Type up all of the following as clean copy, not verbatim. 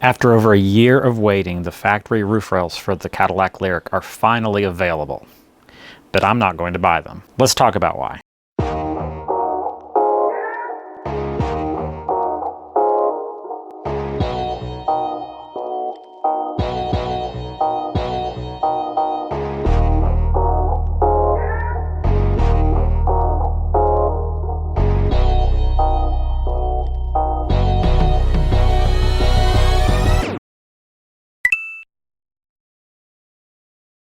After over a year of waiting, the factory roof rails for the Cadillac LYRIQ are finally available. But I'm not going to buy them. Let's talk about why.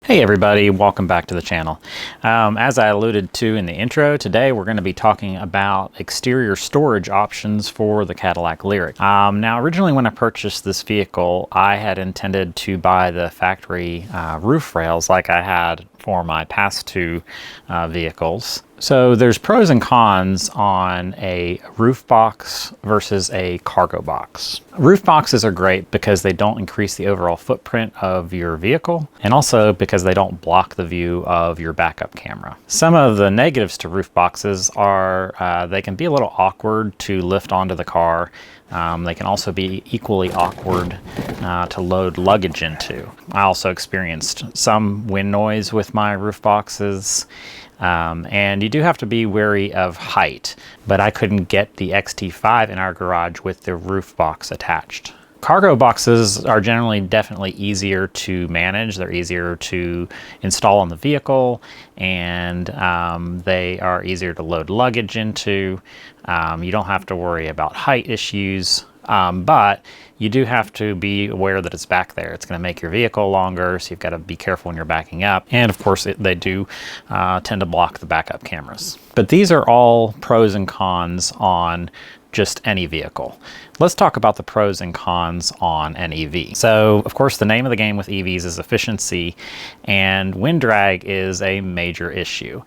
Hey everybody, welcome back to the channel. As I alluded to in the intro, today we're going to be talking about exterior storage options for the Cadillac LYRIQ. Now originally when I purchased this vehicle, I had intended to buy the factory roof rails like I had for my past two vehicles. So there's pros and cons on a roof box versus a cargo box. Roof boxes are great because they don't increase the overall footprint of your vehicle, and also because they don't block the view of your backup camera. Some of the negatives to roof boxes are they can be a little awkward to lift onto the car. They can also be equally awkward to load luggage into. I also experienced some wind noise with my roof boxes. And you do have to be wary of height, but I couldn't get the XT5 in our garage with the roof box attached. Cargo boxes are generally definitely easier to manage. They're easier to install on the vehicle, and they are easier to load luggage into. You don't have to worry about height issues, but you do have to be aware that it's back there. It's going to make your vehicle longer, so you've got to be careful when you're backing up. And of course, they do tend to block the backup cameras. But these are all pros and cons on just any vehicle. Let's talk about the pros and cons on an EV. So, of course, the name of the game with EVs is efficiency, and wind drag is a major issue.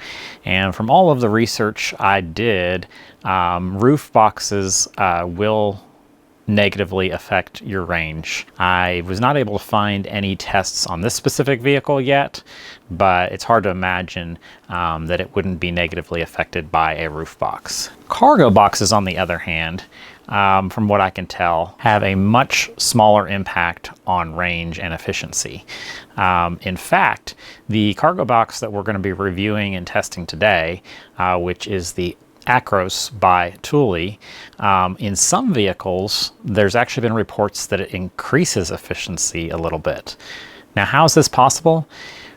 And from all of the research I did, roof boxes will negatively affect your range. I was not able to find any tests on this specific vehicle yet, but it's hard to imagine that it wouldn't be negatively affected by a roof box. Cargo boxes, on the other hand, from what I can tell, have a much smaller impact on range and efficiency. In fact, the cargo box that we're going to be reviewing and testing today, which is the Acros by Thule, in some vehicles, there's actually been reports that it increases efficiency a little bit. Now, how is this possible?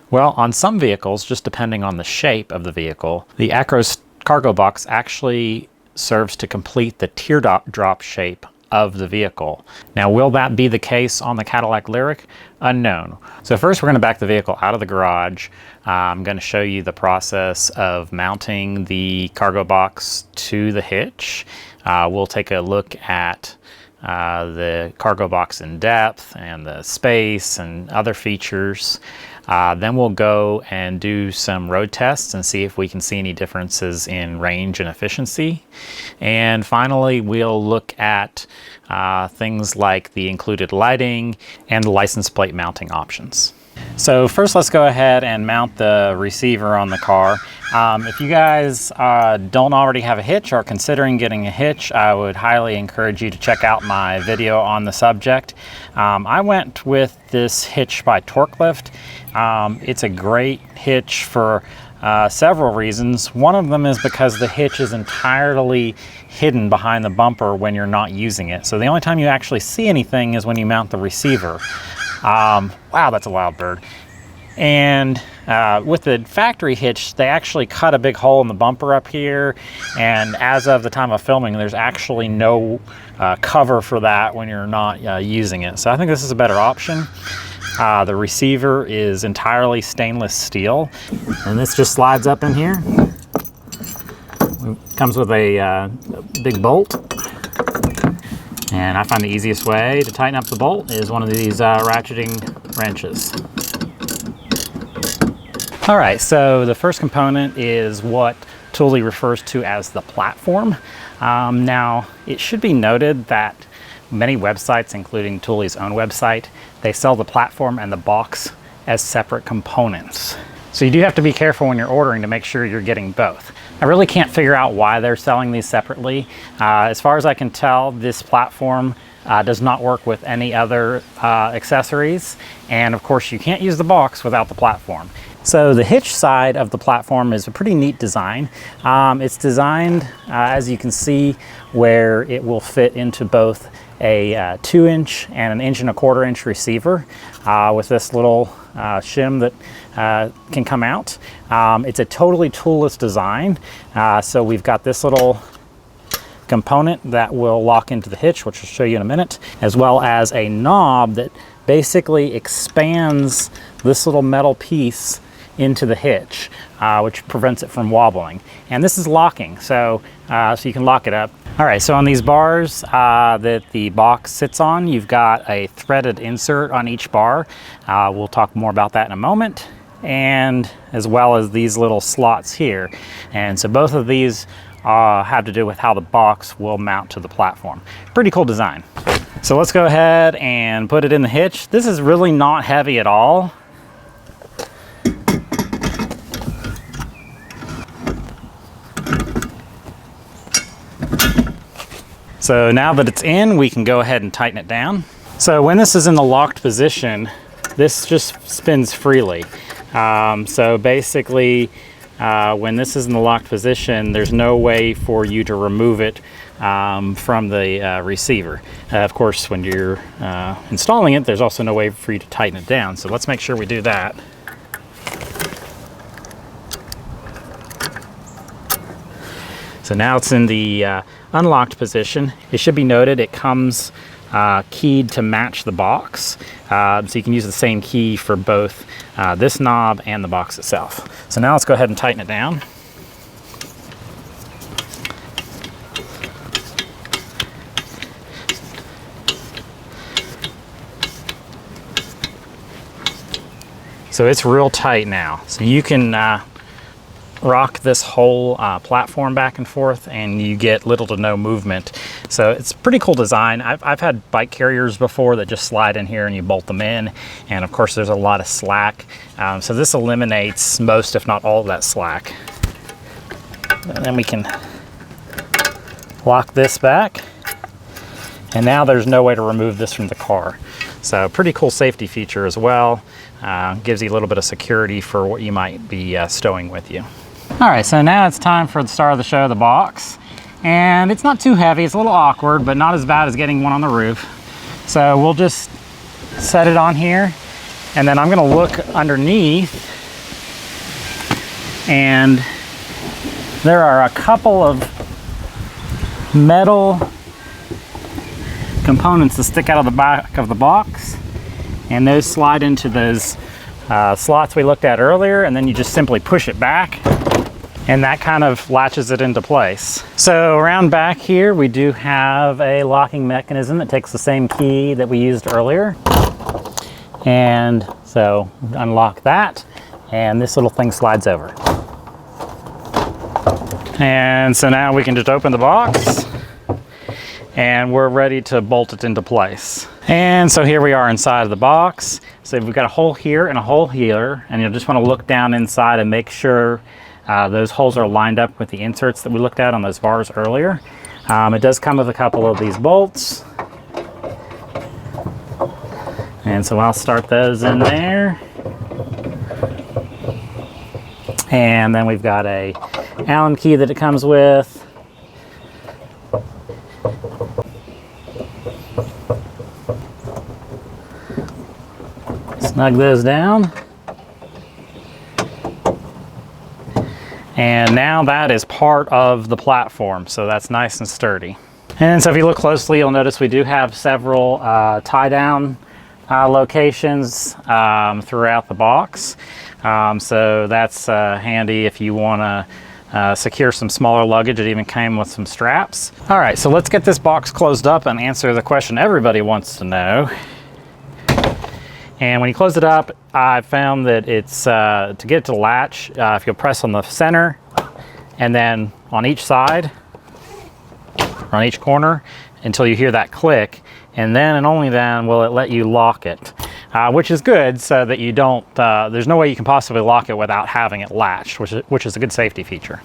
Well, on some vehicles, just depending on the shape of the vehicle, the Acros cargo box actually serves to complete the teardrop shape of the vehicle. Now, will that be the case on the Cadillac LYRIQ? Unknown. So first we're going to back the vehicle out of the garage. I'm going to show you the process of mounting the cargo box to the hitch. We'll take a look at the cargo box in depth and the space and other features. Then we'll go and do some road tests and see if we can see any differences in range and efficiency. And finally, we'll look at things like the included lighting and the license plate mounting options. So first, let's go ahead and mount the receiver on the car. If you guys don't already have a hitch or considering getting a hitch, I would highly encourage you to check out my video on the subject. I went with this hitch by TorkLift. It's a great hitch for several reasons. One of them is because the hitch is entirely hidden behind the bumper when you're not using it. So the only time you actually see anything is when you mount the receiver. Wow, that's a loud bird. And with the factory hitch, they actually cut a big hole in the bumper up here, and as of the time of filming, there's actually no cover for that when you're not using it. So I think this is a better option. The receiver is entirely stainless steel, and this just slides up in here. It comes with a big bolt. And I find the easiest way to tighten up the bolt is one of these ratcheting wrenches. All right, so the first component is what Thule refers to as the platform. Now, it should be noted that many websites, including Thule's own website, they sell the platform and the box as separate components. So you do have to be careful when you're ordering to make sure you're getting both. I really can't figure out why they're selling these separately. As far as I can tell, this platform Does not work with any other accessories, and of course you can't use the box without the platform. So the hitch side of the platform is a pretty neat design. It's designed, as you can see, where it will fit into both a 2-inch and an 1.25 inch receiver with this little shim that can come out. It's a totally toolless design. So we've got this little component that will lock into the hitch, which I'll show you in a minute, as well as a knob that basically expands this little metal piece into the hitch, which prevents it from wobbling. And this is locking, so you can lock it up. All right, so on these bars that the box sits on, you've got a threaded insert on each bar. We'll talk more about that in a moment, and as well as these little slots here. And so both of these have to do with how the box will mount to the platform. Pretty cool design. So let's go ahead and put it in the hitch. This is really not heavy at all. So now that it's in, we can go ahead and tighten it down. So when this is in the locked position, this just spins freely. So basically, when this is in the locked position, there's no way for you to remove it from the receiver. Of course, when you're installing it, there's also no way for you to tighten it down. So let's make sure we do that. So now it's in the unlocked position. It should be noted it comes keyed to match the box. So you can use the same key for both this knob and the box itself. So now let's go ahead and tighten it down. So it's real tight now. So you can rock this whole platform back and forth and you get little to no movement. So it's a pretty cool design. I've had bike carriers before that just slide in here and you bolt them in, and of course there's a lot of slack. So this eliminates most, if not all, of that slack. And then we can lock this back, and now there's no way to remove this from the car. So pretty cool safety feature as well. Gives you a little bit of security for what you might be stowing with you. All right, so now it's time for the star of the show, the box. And it's not too heavy, it's a little awkward, but not as bad as getting one on the roof. So we'll just set it on here, and then I'm gonna look underneath, and there are a couple of metal components that stick out of the back of the box, and those slide into those slots we looked at earlier, and then you just simply push it back, and that kind of latches it into place. So around back here, we do have a locking mechanism that takes the same key that we used earlier. And so unlock that, and this little thing slides over. And so now we can just open the box, and we're ready to bolt it into place. And so here we are inside of the box. So we've got a hole here and a hole here, and you'll just want to look down inside and make sure those holes are lined up with the inserts that we looked at on those bars earlier. It does come with a couple of these bolts, and so I'll start those in there. And then we've got a Allen key that it comes with. Snug those down. And now that is part of the platform, so that's nice and sturdy. And so if you look closely, you'll notice we do have several tie-down locations throughout the box. So that's handy if you want to secure some smaller luggage. It even came with some straps. All right, so let's get this box closed up and answer the question everybody wants to know. And when you close it up, I found that it's, to get it to latch, if you'll press on the center and then on each side, or on each corner, until you hear that click, and then and only then will it let you lock it, which is good, so that you don't, there's no way you can possibly lock it without having it latched, which is a good safety feature.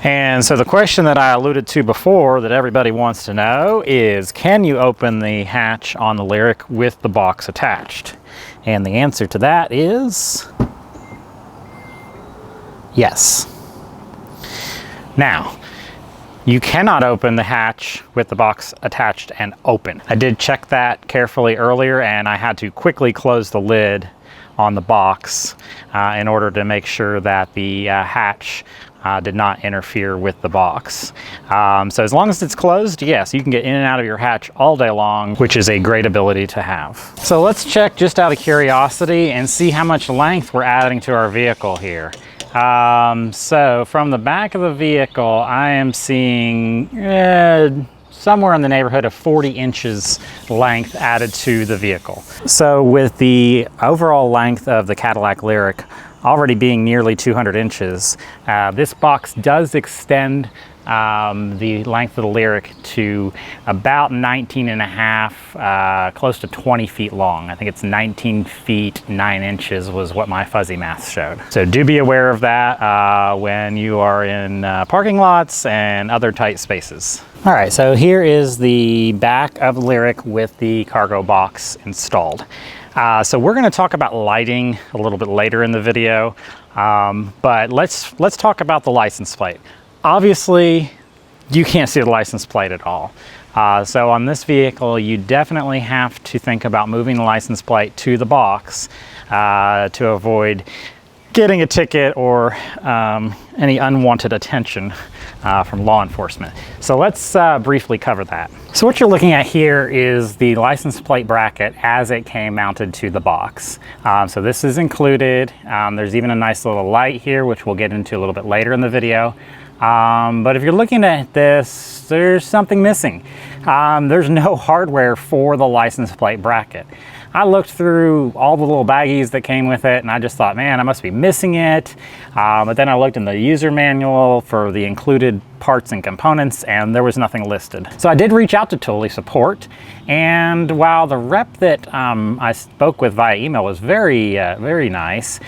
And so the question that I alluded to before that everybody wants to know is, can you open the hatch on the LYRIQ with the box attached? And the answer to that is yes. Now, you cannot open the hatch with the box attached and open. I did check that carefully earlier, and I had to quickly close the lid on the box in order to make sure that the hatch did not interfere with the box. So as long as it's closed, yes, you can get in and out of your hatch all day long, which is a great ability to have. So let's check just out of curiosity and see how much length we're adding to our vehicle here. So from the back of the vehicle, I am seeing somewhere in the neighborhood of 40 inches length added to the vehicle. So with the overall length of the Cadillac LYRIQ already being nearly 200 inches, this box does extend the length of the LYRIQ to about 19 and a half, close to 20 feet long. I think it's 19 feet 9 inches was what my fuzzy math showed. So do be aware of that when you are in parking lots and other tight spaces. All right, so here is the back of the LYRIQ with the cargo box installed. So we're going to talk about lighting a little bit later in the video, but let's talk about the license plate. Obviously, you can't see the license plate at all. So on this vehicle, you definitely have to think about moving the license plate to the box to avoid getting a ticket or any unwanted attention from law enforcement. So let's briefly cover that. So what you're looking at here is the license plate bracket as it came mounted to the box. So this is included. There's even a nice little light here, which we'll get into a little bit later in the video. But if you're looking at this, there's something missing. There's no hardware for the license plate bracket. I looked through all the little baggies that came with it, and I just thought, man, I must be missing it. But then I looked in the user manual for the included parts and components, and there was nothing listed. So I did reach out to Thule support, and while the rep that I spoke with via email was very nice,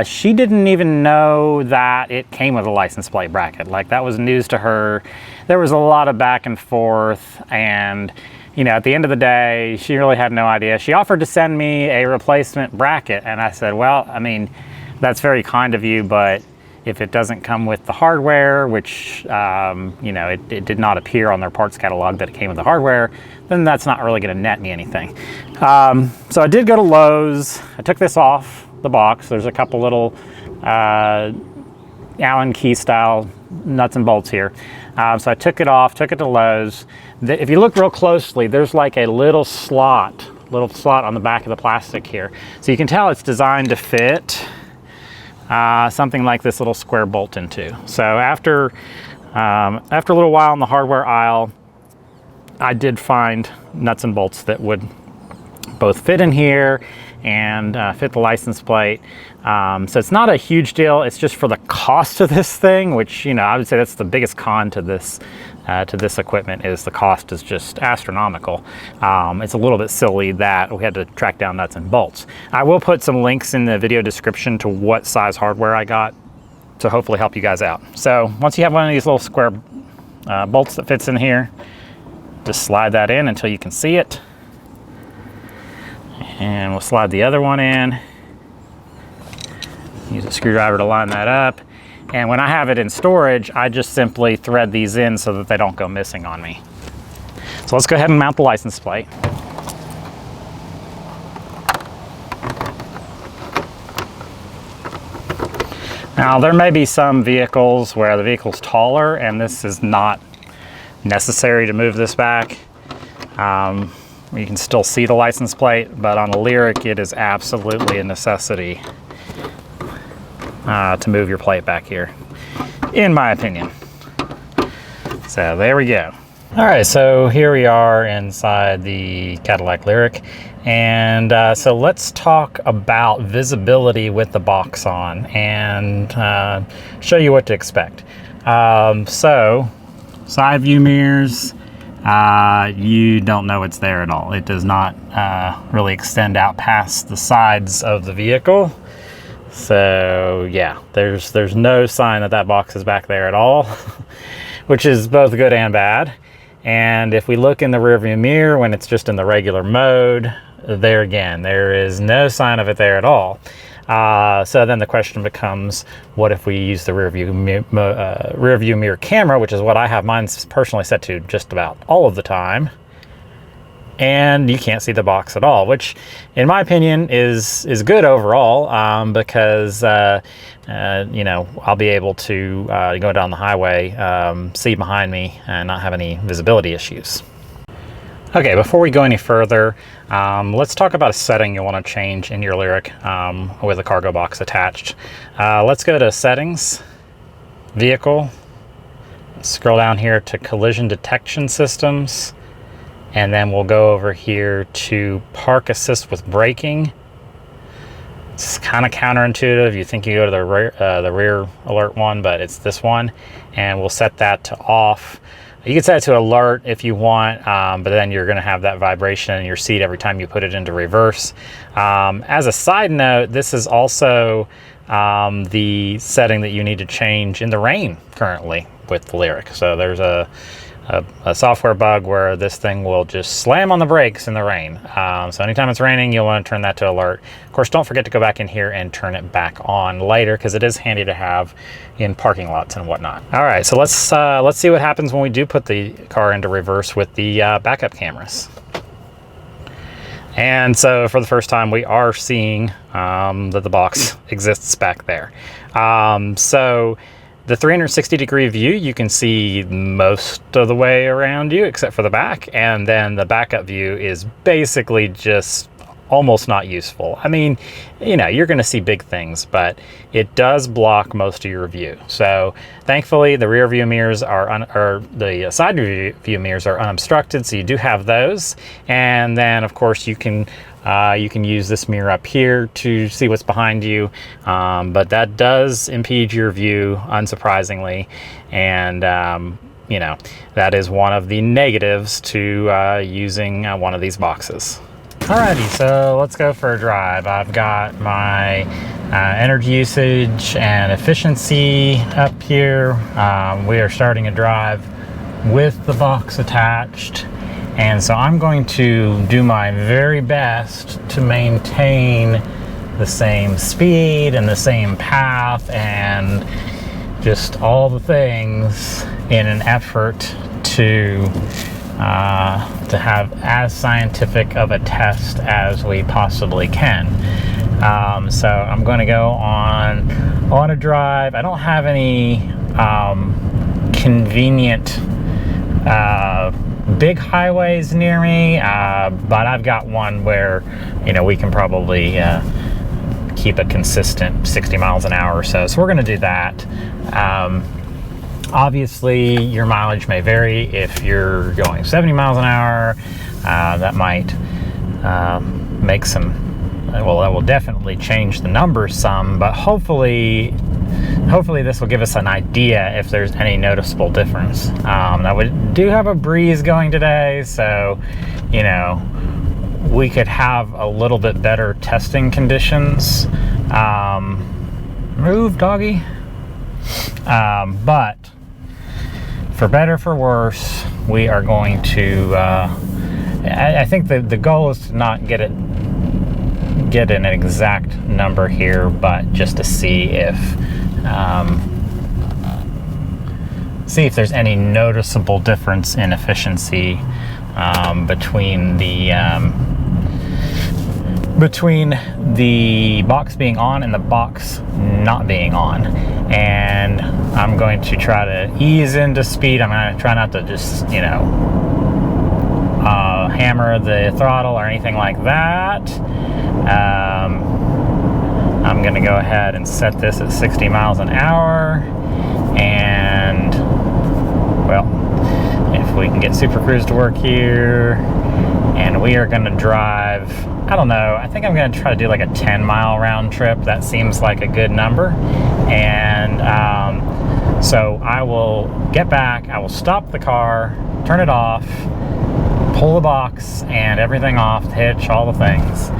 she didn't even know that it came with a license plate bracket. Like, that was news to her. There was a lot of back and forth, and you know, at the end of the day, she really had no idea. She offered to send me a replacement bracket, and I said, well, I mean, that's very kind of you, but if it doesn't come with the hardware, which, you know, it did not appear on their parts catalog that it came with the hardware, then that's not really gonna net me anything. So I did go to Lowe's. I took this off the box. There's a couple little Allen key style nuts and bolts here. So I took it off, took it to Lowe's. If you look real closely, there's like a little slot on the back of the plastic here. So you can tell it's designed to fit something like this little square bolt into. So after a little while in the hardware aisle, I did find nuts and bolts that would both fit in here and fit the license plate. So it's not a huge deal. It's just for the cost of this thing, which, you know, I would say that's the biggest con to this equipment, is the cost is just astronomical. It's a little bit silly that we had to track down nuts and bolts. I will put some links in the video description to what size hardware I got to hopefully help you guys out. So once you have one of these little square bolts that fits in here, just slide that in until you can see it. And we'll slide the other one in. Use a screwdriver to line that up. And when I have it in storage, I just simply thread these in so that they don't go missing on me. So let's go ahead and mount the license plate. Now, there may be some vehicles where the vehicle's taller and this is not necessary to move this back. You can still see the license plate, but on the LYRIQ, it is absolutely a necessity to move your plate back here, in my opinion. So there we go. All right, so here we are inside the Cadillac LYRIQ, and so let's talk about visibility with the box on and show you what to expect. So side view mirrors, you don't know it's there at all. It does not really extend out past the sides of the vehicle. So yeah, there's no sign that that box is back there at all, which is both good and bad. And if we look in the rearview mirror when it's just in the regular mode, there again, there is no sign of it there at all. So then the question becomes, what if we use the rearview mirror camera, which is what I have mine personally set to just about all of the time, and you can't see the box at all, which in my opinion is good overall, because you know, I'll be able to go down the highway, see behind me and not have any visibility issues. Okay, before we go any further, let's talk about a setting you'll want to change in your LYRIQ with a cargo box attached. Let's go to Settings, Vehicle, scroll down here to Collision Detection Systems, and then we'll go over here to Park Assist with Braking. It's kind of counterintuitive. You think you go to the rear alert one, but it's this one, and we'll set that to off. You can set it to alert if you want, but then you're going to have that vibration in your seat every time you put it into reverse. As a side note, this is also the setting that you need to change in the rain currently with the LYRIQ. So there's a software bug where this thing will just slam on the brakes in the rain. So anytime it's raining, you'll want to turn that to alert. Of course, don't forget to go back in here and turn it back on later, because it is handy to have in parking lots and whatnot. All right, so let's see what happens when we do put the car into reverse with the backup cameras. And so for the first time, we are seeing that the box exists back there. So the 360-degree view, you can see most of the way around you except for the back, and then the backup view is basically just almost not useful. I mean, you know, you're going to see big things, but it does block most of your view. So thankfully, the rear view mirrors are the side view mirrors are unobstructed, so you do have those. And then, of course, you can use this mirror up here to see what's behind you, but that does impede your view, unsurprisingly, and you know, that is one of the negatives to using one of these boxes. Alrighty, so let's go for a drive. I've got my energy usage and efficiency up here. We are starting a drive with the box attached. And so I'm going to do my very best to maintain the same speed and the same path and just all the things in an effort to have as scientific of a test as we possibly can. So I'm going to go on a drive. I don't have any convenient big highways near me, but I've got one where, you know, we can probably keep a consistent 60 miles an hour or so. So we're going to do that. Obviously, your mileage may vary. If you're going 70 miles an hour, that might make some, well, that will definitely change the numbers some, but hopefully this will give us an idea if there's any noticeable difference. Now we do have a breeze going today, so, you know, we could have a little bit better testing conditions. Move, doggy. But for better, for worse, we are going to, I think the goal is to not get an exact number here, but just to see if there's any noticeable difference in efficiency between the box being on and the box not being on. And I'm going to try to ease into speed. I'm going to try not to just, you know, hammer the throttle or anything like that. I'm going to go ahead and set this at 60 miles an hour, and, well, if we can get Supercruise to work here, and we are going to drive, I don't know, I think I'm going to try to do like a 10-mile round trip. That seems like a good number. And so I will get back, I will stop the car, turn it off, pull the box and everything off, the hitch, all the things,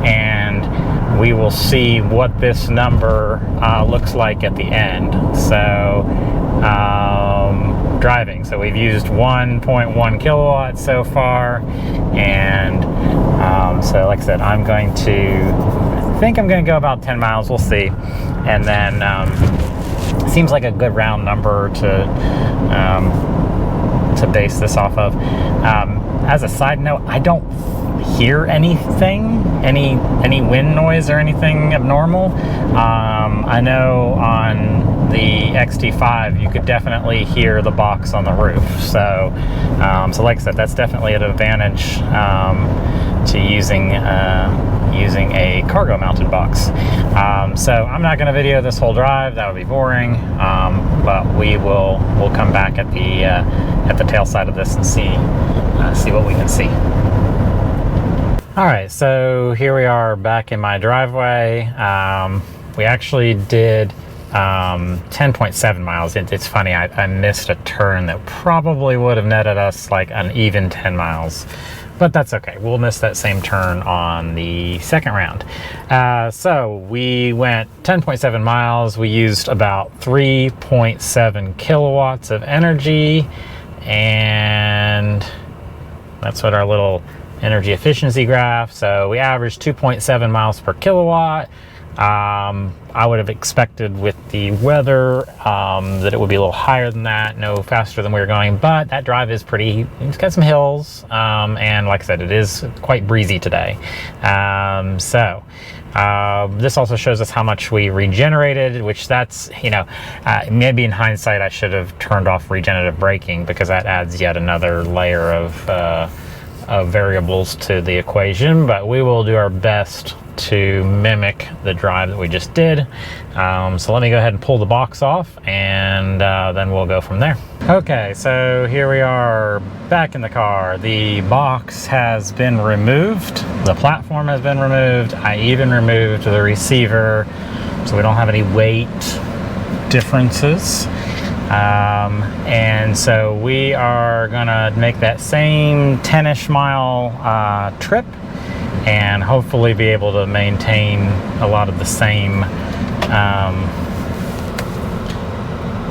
and we will see what this number looks like at the end. So driving, so we've used 1.1 kilowatts so far, and so like I said, I think I'm going to go about 10 miles, we'll see. And then seems like a good round number to base this off of. As a side note, I don't hear anything, any wind noise or anything abnormal. I know on the XT5 you could definitely hear the box on the roof. So like I said, that's definitely an advantage to using a cargo mounted box. So I'm not going to video this whole drive, that would be boring, but we'll come back at the tail side of this and see what we can see. All right, so here we are back in my driveway. We actually did 10.7 miles. It's funny, I missed a turn that probably would have netted us like an even 10 miles. But that's okay. We'll miss that same turn on the second round. So we went 10.7 miles. We used about 3.7 kilowatts of energy. And that's what our little energy efficiency graph. So we averaged 2.7 miles per kilowatt. I would have expected with the weather that it would be a little higher than that, no faster than we were going, but that drive is it's got some hills, and like I said, it is quite breezy today. This also shows us how much we regenerated, which that's, maybe in hindsight I should have turned off regenerative braking, because that adds yet another layer of variables to the equation, but we will do our best to mimic the drive that we just did. So let me go ahead and pull the box off, and then we'll go from there. Okay, so here we are back in the car. The box has been removed, the platform has been removed, I even removed the receiver so we don't have any weight differences. And so we are gonna make that same 10-ish mile trip and hopefully be able to maintain a lot of the same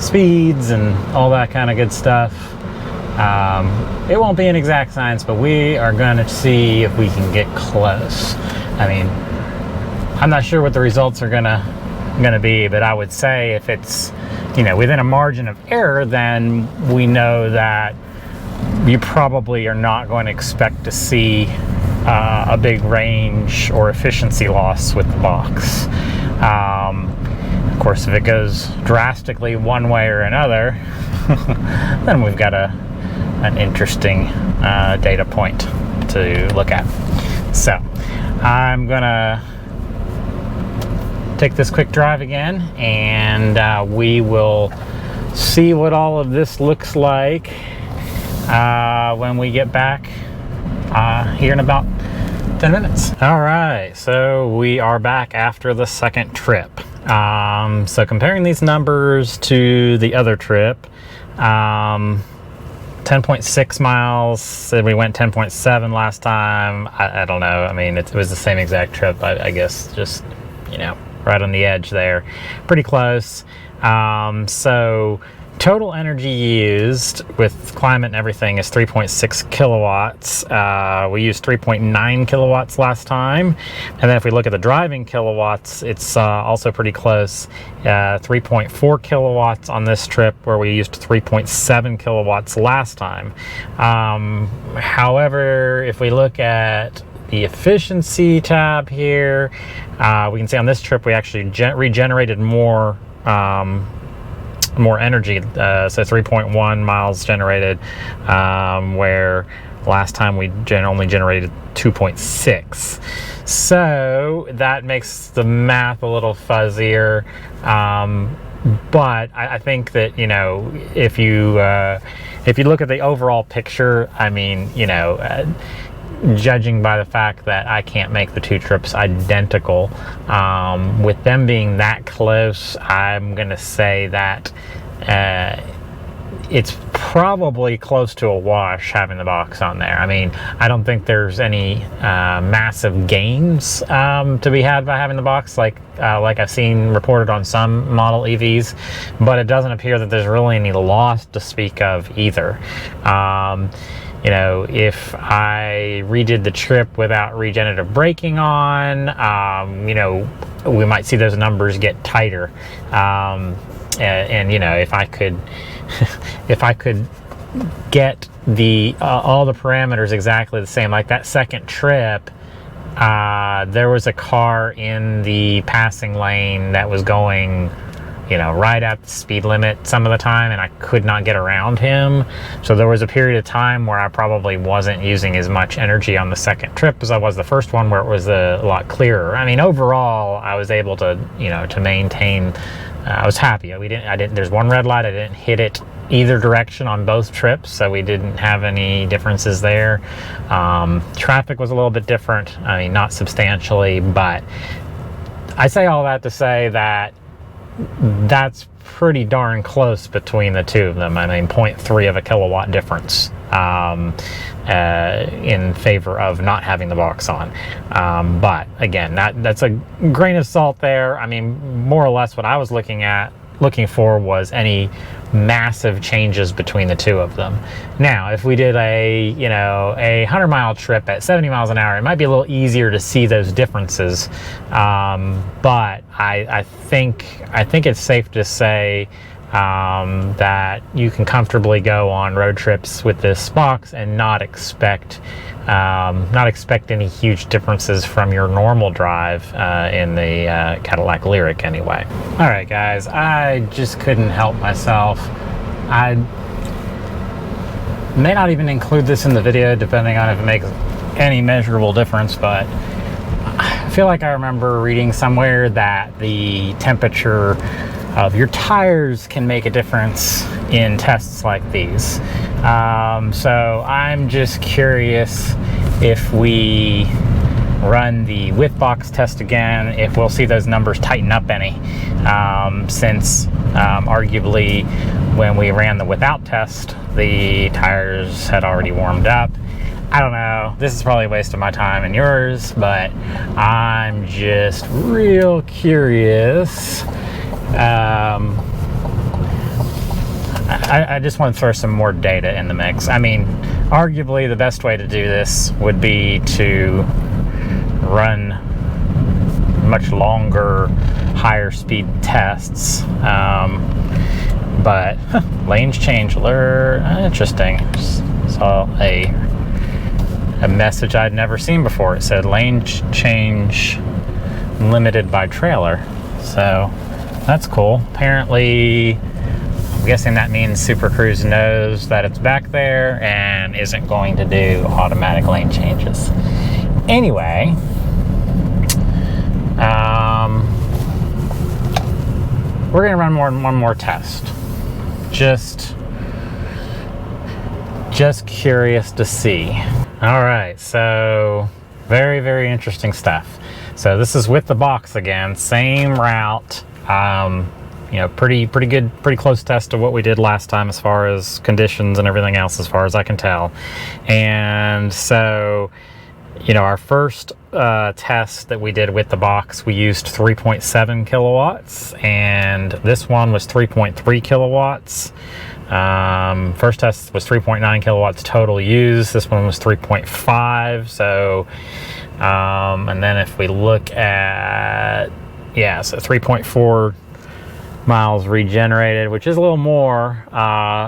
speeds and all that kind of good stuff. It won't be an exact science, but we are gonna see if we can get close. I mean, I'm not sure what the results are gonna be, but I would say if it's within a margin of error, then we know that you probably are not going to expect to see a big range or efficiency loss with the box. Of course, if it goes drastically one way or another, then we've got an interesting data point to look at. So I'm gonna take this quick drive again, and we will see what all of this looks like when we get back here in about 10 minutes. All right, so we are back after the second trip. So comparing these numbers to the other trip, 10.6 miles, said we went 10.7 last time. I don't know, I mean, it was the same exact trip, I guess, just, right on the edge there, pretty close. So total energy used with climate and everything is 3.6 kilowatts. We used 3.9 kilowatts last time. And then if we look at the driving kilowatts, it's also pretty close. 3.4 kilowatts on this trip, where we used 3.7 kilowatts last time. However, if we look at the efficiency tab here, we can see on this trip we actually regenerated more energy, so 3.1 miles generated, where last time we only generated 2.6. So that makes the math a little fuzzier, but I think that if you look at the overall picture, I mean, judging by the fact that I can't make the two trips identical, with them being that close, I'm gonna say that it's probably close to a wash having the box on there. I mean, I don't think there's any massive gains to be had by having the box like I've seen reported on some model EVs, but it doesn't appear that there's really any loss to speak of either. You know, if I redid the trip without regenerative braking on, you know, we might see those numbers get tighter. And you know, if I could if I could get the all the parameters exactly the same, like that second trip, there was a car in the passing lane that was going, you know, right at the speed limit some of the time, and I could not get around him. So there was a period of time where I probably wasn't using as much energy on the second trip as I was the first one, where it was a lot clearer. I mean, overall, I was able to, you know, to maintain. I was happy. There's one red light. I didn't hit it either direction on both trips, so we didn't have any differences there. Traffic was a little bit different. I mean, not substantially, but I say all that to say that that's pretty darn close between the two of them. I mean, 0.3 of a kilowatt difference in favor of not having the box on. But again, that's a grain of salt there. I mean, more or less what I was looking for was any massive changes between the two of them. Now, if we did a 100-mile trip at 70 miles an hour, it might be a little easier to see those differences. But I think it's safe to say that you can comfortably go on road trips with this box and not expect any huge differences from your normal drive in the Cadillac LYRIQ anyway. All right, guys, I just couldn't help myself. I may not even include this in the video, depending on if it makes any measurable difference, but I feel like I remember reading somewhere that the temperature of your tires can make a difference in tests like these. So I'm just curious, if we run the with box test again, if we'll see those numbers tighten up any, since arguably when we ran the without test, the tires had already warmed up. I don't know, this is probably a waste of my time and yours, but I'm just real curious. I just want to throw some more data in the mix. I mean, arguably the best way to do this would be to run much longer, higher speed tests. But lanes change alert, interesting. Saw a message I'd never seen before. It said lane change limited by trailer. So that's cool. Apparently, I'm guessing that means Supercruise knows that it's back there and isn't going to do automatic lane changes. Anyway, we're gonna run one more test. Just curious to see. All right, so very, very interesting stuff. So this is with the box again, same route. You know, pretty good, pretty close test to what we did last time as far as conditions and everything else, as far as I can tell. And so, you know, our first test that we did with the box, we used 3.7 kilowatts, and this one was 3.3 kilowatts. First test was 3.9 kilowatts total used. This one was 3.5. So, and then if we look at, yeah, so 3.4 miles regenerated, which is a little more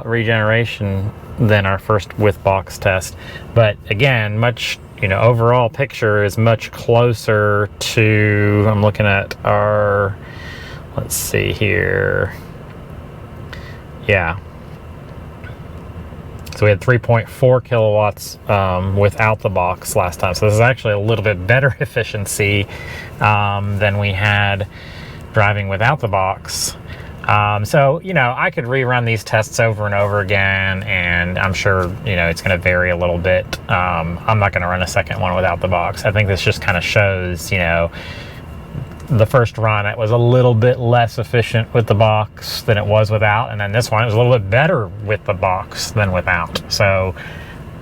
regeneration than our first with box test. But again, much, you know, overall picture is much closer to, I'm looking at our, let's see here. Yeah. So we had 3.4 kilowatts without the box last time. So this is actually a little bit better efficiency than we had driving without the box. So, you know, I could rerun these tests over and over again, and I'm sure, you know, it's going to vary a little bit. I'm not going to run a second one without the box. I think this just kind of shows, you know, the first run it was a little bit less efficient with the box than it was without, and then this one is a little bit better with the box than without. So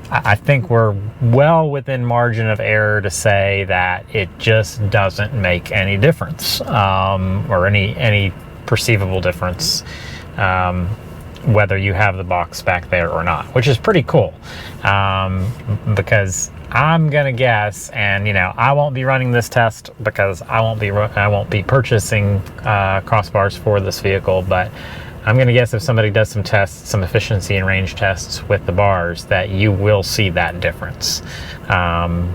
I think we're well within margin of error to say that it just doesn't make any difference, or any perceivable difference, whether you have the box back there or not, which is pretty cool, because I'm gonna guess, and I won't be running this test because I won't be purchasing crossbars for this vehicle, but I'm gonna guess if somebody does some tests, some efficiency and range tests with the bars, that you will see that difference,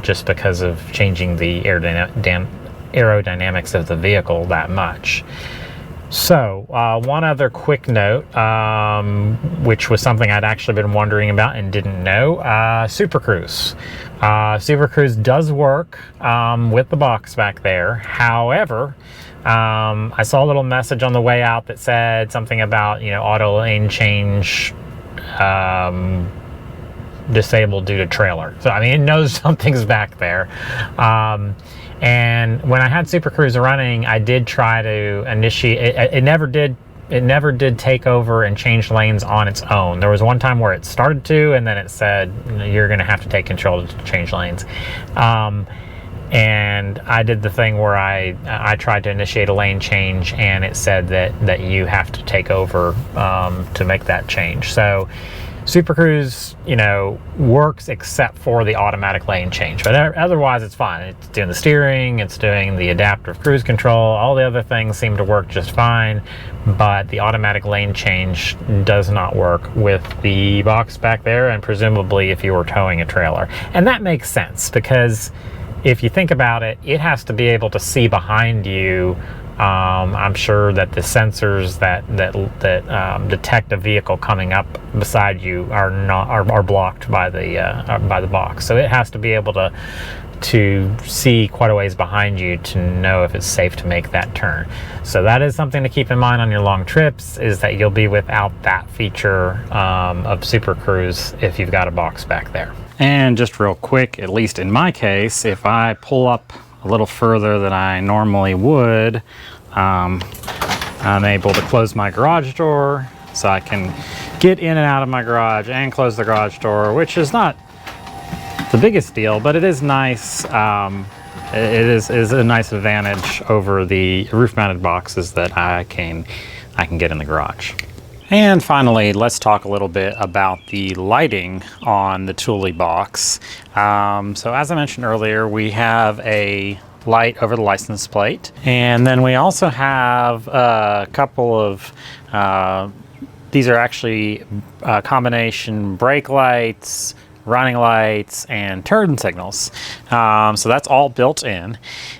just because of changing the aerodynamics of the vehicle that much. So one other quick note, which was something I'd actually been wondering about and didn't know, Supercruise. Supercruise does work with the box back there. However, I saw a little message on the way out that said something about, auto lane change disabled due to trailer. So I mean, it knows something's back there. And when I had Supercruise running, I did try to initiate it. It never did take over and change lanes on its own. There was one time where it started to, and then it said, you're going to have to take control to change lanes. And I did the thing where I tried to initiate a lane change, and it said that you have to take over to make that change. So Supercruise, works except for the automatic lane change, but otherwise it's fine. It's doing the steering, it's doing the adaptive cruise control, all the other things seem to work just fine, but the automatic lane change does not work with the box back there, and presumably if you were towing a trailer. And that makes sense, because if you think about it, it has to be able to see behind you. I'm sure that the sensors that detect a vehicle coming up beside you are blocked by the box. So it has to be able to see quite a ways behind you to know if it's safe to make that turn. So that is something to keep in mind on your long trips, is that you'll be without that feature of Supercruise if you've got a box back there. And just real quick, at least in my case, if I pull up a little further than I normally would, I'm able to close my garage door, so I can get in and out of my garage and close the garage door, which is not the biggest deal, but it is nice. It is a nice advantage over the roof-mounted boxes that I can get in the garage. And finally, let's talk a little bit about the lighting on the Thule box. So as I mentioned earlier, we have a light over the license plate, and then we also have a couple of these are actually combination brake lights, running lights, and turn signals. So that's all built in.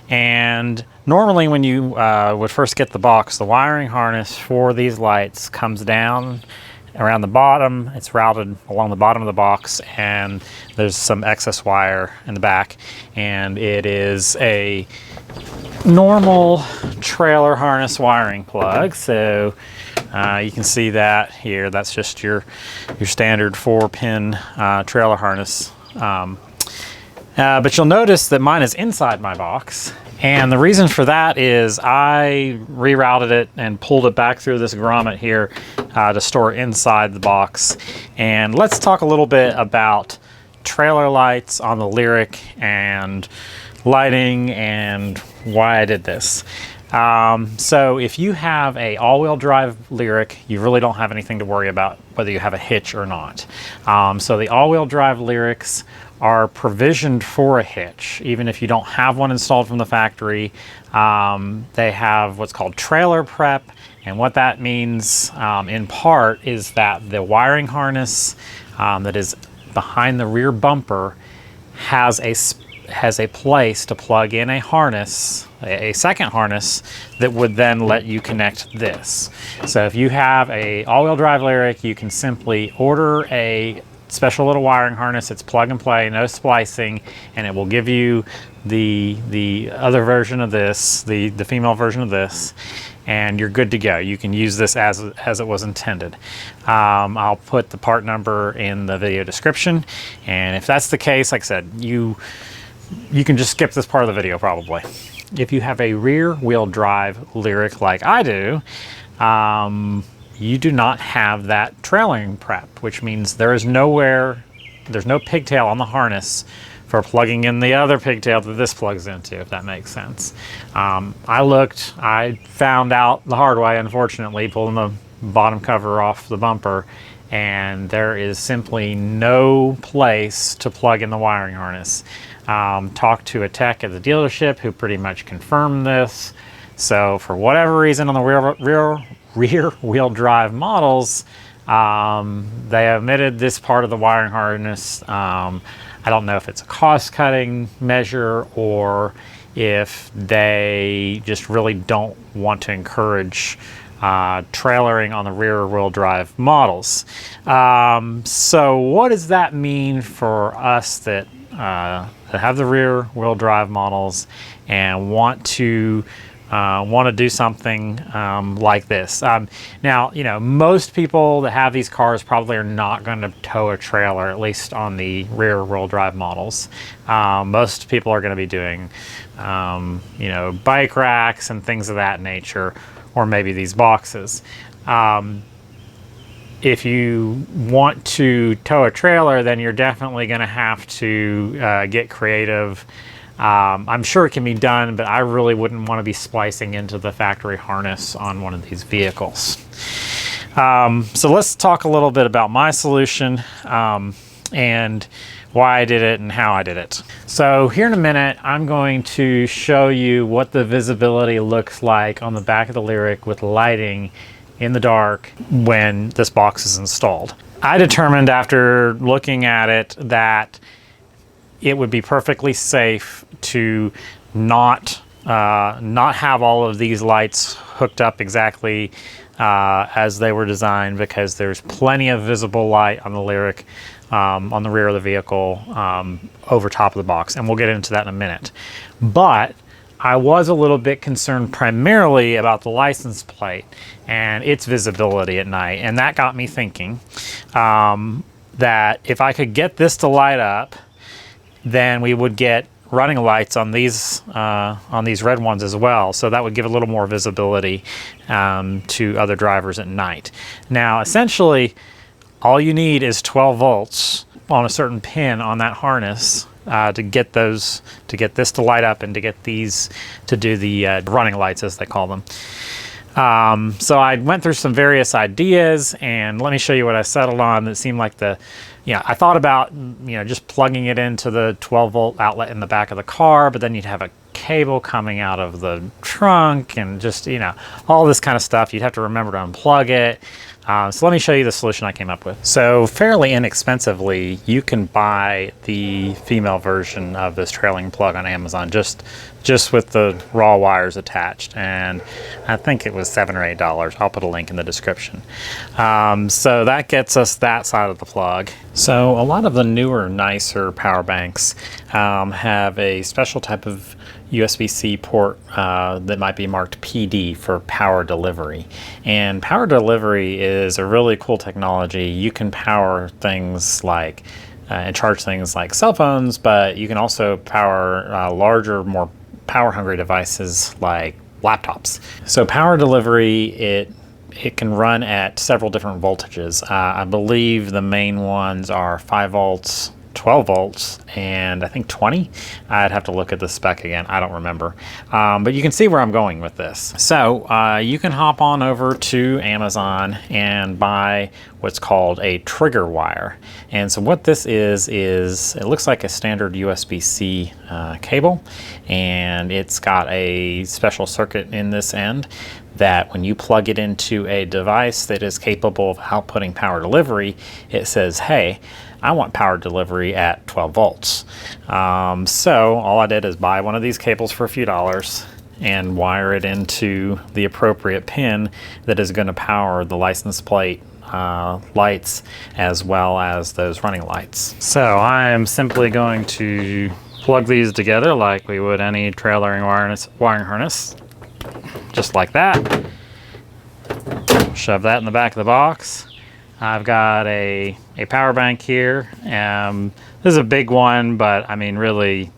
And normally when you would first get the box, the wiring harness for these lights comes down around the bottom. It's routed along the bottom of the box, and there's some excess wire in the back, and it is a normal trailer harness wiring plug. So you can see that here. That's just your standard 4-pin trailer harness. But you'll notice that mine is inside my box. And the reason for that is I rerouted it and pulled it back through this grommet here to store inside the box. And let's talk a little bit about trailer lights on the LYRIQ and lighting and why I did this. So if you have a all-wheel drive LYRIQ, you really don't have anything to worry about whether you have a hitch or not. So the all-wheel drive LYRIQs are provisioned for a hitch, even if you don't have one installed from the factory. They have what's called trailer prep, and what that means in part is that the wiring harness that is behind the rear bumper has a place to plug in a harness, a second harness that would then let you connect this. So if you have a all-wheel drive LYRIQ, you can simply order a special little wiring harness. It's plug and play, no splicing, and it will give you the other version of this, the female version of this, and you're good to go. You can use this as it was intended. I'll put the part number in the video description, and if that's the case, like I said, you you can just skip this part of the video probably. If you have a rear wheel drive LYRIQ like I do, you do not have that trailing prep, which means there's no pigtail on the harness for plugging in the other pigtail that this plugs into, if that makes sense. I found out the hard way, unfortunately, pulling the bottom cover off the bumper, and there is simply no place to plug in the wiring harness. Talked to a tech at the dealership who pretty much confirmed this. So for whatever reason on the rear wheel drive models, they omitted this part of the wiring harness. I don't know if it's a cost cutting measure or if they just really don't want to encourage trailering on the rear wheel drive models. So what does that mean for us that have the rear wheel drive models and want to do something like this? Now, you know, most people that have these cars probably are not going to tow a trailer, at least on the rear wheel drive models. Most people are going to be doing, you know, bike racks and things of that nature, or maybe these boxes. If you want to tow a trailer, then you're definitely going to have to get creative. I'm sure it can be done, but I really wouldn't want to be splicing into the factory harness on one of these vehicles. So let's talk a little bit about my solution and why I did it and how I did it. So here in a minute, I'm going to show you what the visibility looks like on the back of the LYRIQ with lighting in the dark when this box is installed. I determined after looking at it that it would be perfectly safe to not have all of these lights hooked up exactly as they were designed, because there's plenty of visible light on the LYRIQ on the rear of the vehicle over top of the box, and we'll get into that in a minute. But I was a little bit concerned primarily about the license plate and its visibility at night, and that got me thinking that if I could get this to light up, then we would get running lights on these red ones as well. So that would give a little more visibility to other drivers at night. Now, essentially, all you need is 12 volts on a certain pin on that harness to get this to light up and to get these to do the running lights, as they call them. So I went through some various ideas, and let me show you what I settled on. That seemed like I thought about, just plugging it into the 12 volt outlet in the back of the car, but then you'd have a cable coming out of the trunk and just, all this kind of stuff. You'd have to remember to unplug it. So let me show you the solution I came up with. So fairly inexpensively, you can buy the female version of this trailing plug on Amazon, just with the raw wires attached, and I think it was $7 or $8. I'll put a link in the description. So that gets us that side of the plug. So a lot of the newer, nicer power banks have a special type of USB-C port that might be marked PD for power delivery. And power delivery is a really cool technology. You can power things like and charge things like cell phones, but you can also power larger, more power-hungry devices like laptops. So power delivery, it can run at several different voltages. I believe the main ones are 5 volts, 12 volts, and I think 20. I'd have to look at the spec again. I don't remember. But you can see where I'm going with this. So you can hop on over to Amazon and buy what's called a trigger wire. And so what this is it looks like a standard USB-C cable, and it's got a special circuit in this end that when you plug it into a device that is capable of outputting power delivery, it says, hey, I want power delivery at 12 volts. So all I did is buy one of these cables for a few dollars and wire it into the appropriate pin that is going to power the license plate lights as well as those running lights. So I am simply going to plug these together like we would any trailering wiring harness, just like that. Shove that in the back of the box. I've got a power bank here. This is a big one, but I mean, really,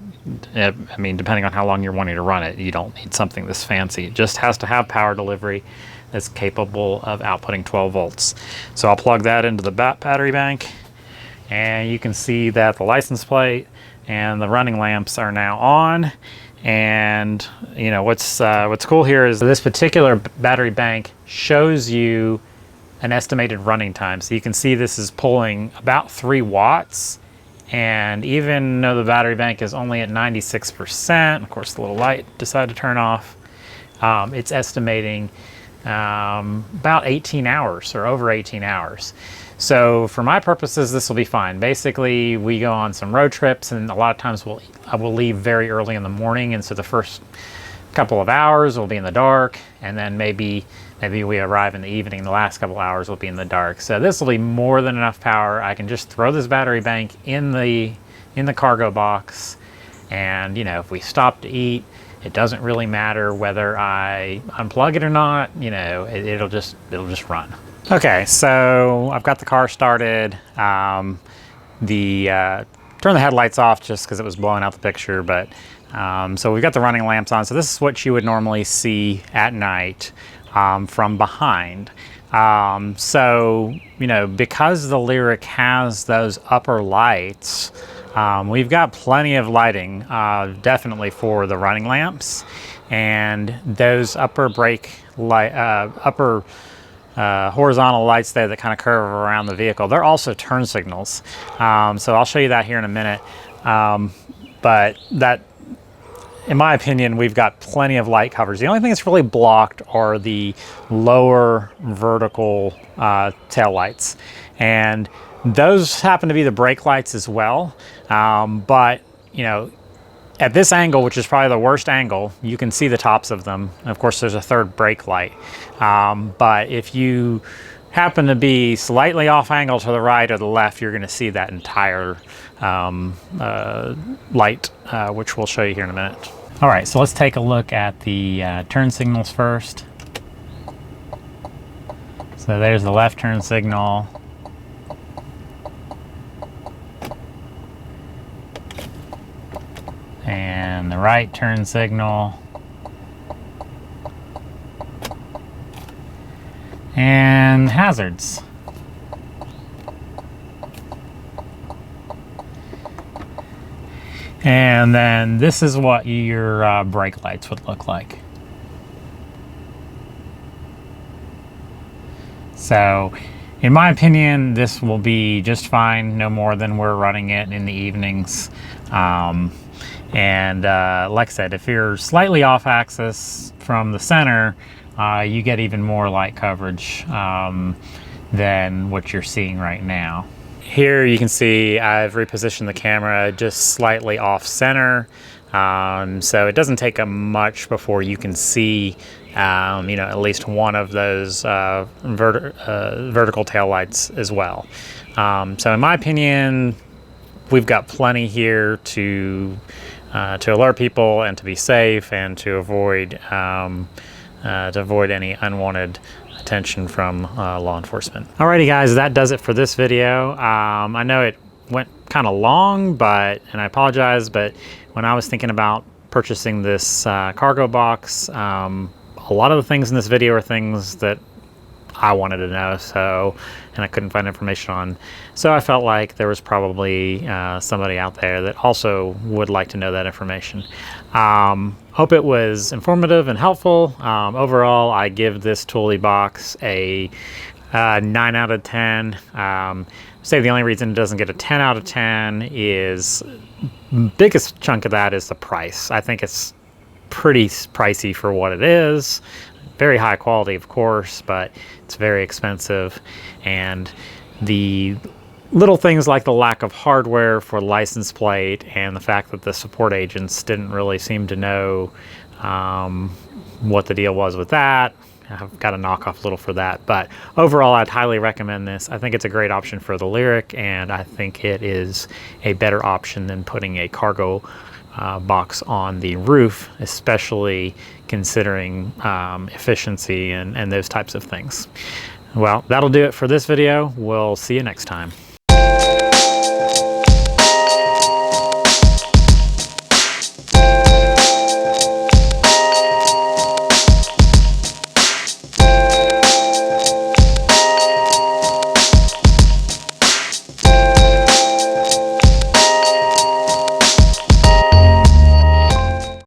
I mean, depending on how long you're wanting to run it, you don't need something this fancy. It just has to have power delivery that's capable of outputting 12 volts. So I'll plug that into the battery bank, and you can see that the license plate and the running lamps are now on. And you know what's cool here is this particular battery bank shows you an estimated running time. So you can see this is pulling about 3 watts, and even though the battery bank is only at 96%, of course the little light decided to turn off, it's estimating about 18 hours or over 18 hours. So for my purposes, this will be fine. Basically, we go on some road trips, and a lot of times I will leave very early in the morning, and so the first couple of hours will be in the dark, and then maybe we arrive in the evening. The last couple hours will be in the dark. So this will be more than enough power. I can just throw this battery bank in the cargo box, and you know, if we stop to eat, it doesn't really matter whether I unplug it or not. You know, it'll just run. Okay, so I've got the car started. Turn the headlights off just because it was blowing out the picture, but so we've got the running lamps on. So this is what you would normally see at night from behind. So, you know, because the LYRIQ has those upper lights, we've got plenty of lighting, definitely for the running lamps, and those upper brake light, horizontal lights there that kind of curve around the vehicle. They're also turn signals. So I'll show you that here in a minute. But that, in my opinion, we've got plenty of light covers. The only thing that's really blocked are the lower vertical tail lights. And those happen to be the brake lights as well. But, you know, at this angle, which is probably the worst angle, you can see the tops of them. And of course, there's a third brake light. But if you happen to be slightly off angle to the right or the left, you're going to see that entire light, which we'll show you here in a minute. All right, so let's take a look at the turn signals first. So there's the left turn signal. And the right turn signal. And hazards. And then this is what your brake lights would look like. So, in my opinion, this will be just fine, no more than we're running it in the evenings. And like I said, if you're slightly off axis from the center, you get even more light coverage than what you're seeing right now. Here you can see I've repositioned the camera just slightly off center. So it doesn't take much before you can see you know, at least one of those vertical tail lights as well. So in my opinion, we've got plenty here to alert people and to be safe and to avoid any unwanted attention from law enforcement. Alrighty guys, that does it for this video. I know it went kind of long, and I apologize, but when I was thinking about purchasing this cargo box, a lot of the things in this video are things that I wanted to know, and I couldn't find information on. So I felt like there was probably somebody out there that also would like to know that information. Hope it was informative and helpful. Overall, I give this Thule box a 9 out of 10. Say the only reason it doesn't get a 10 out of 10 is biggest chunk of that is the price. I think it's pretty pricey for what it is. Very high quality, of course, but it's very expensive. And the little things like the lack of hardware for license plate and the fact that the support agents didn't really seem to know what the deal was with that, I've got to knock off a little for that. But overall, I'd highly recommend this. I think it's a great option for the LYRIQ, and I think it is a better option than putting a cargo box on the roof, especially considering efficiency and those types of things. Well, that'll do it for this video. We'll see you next time.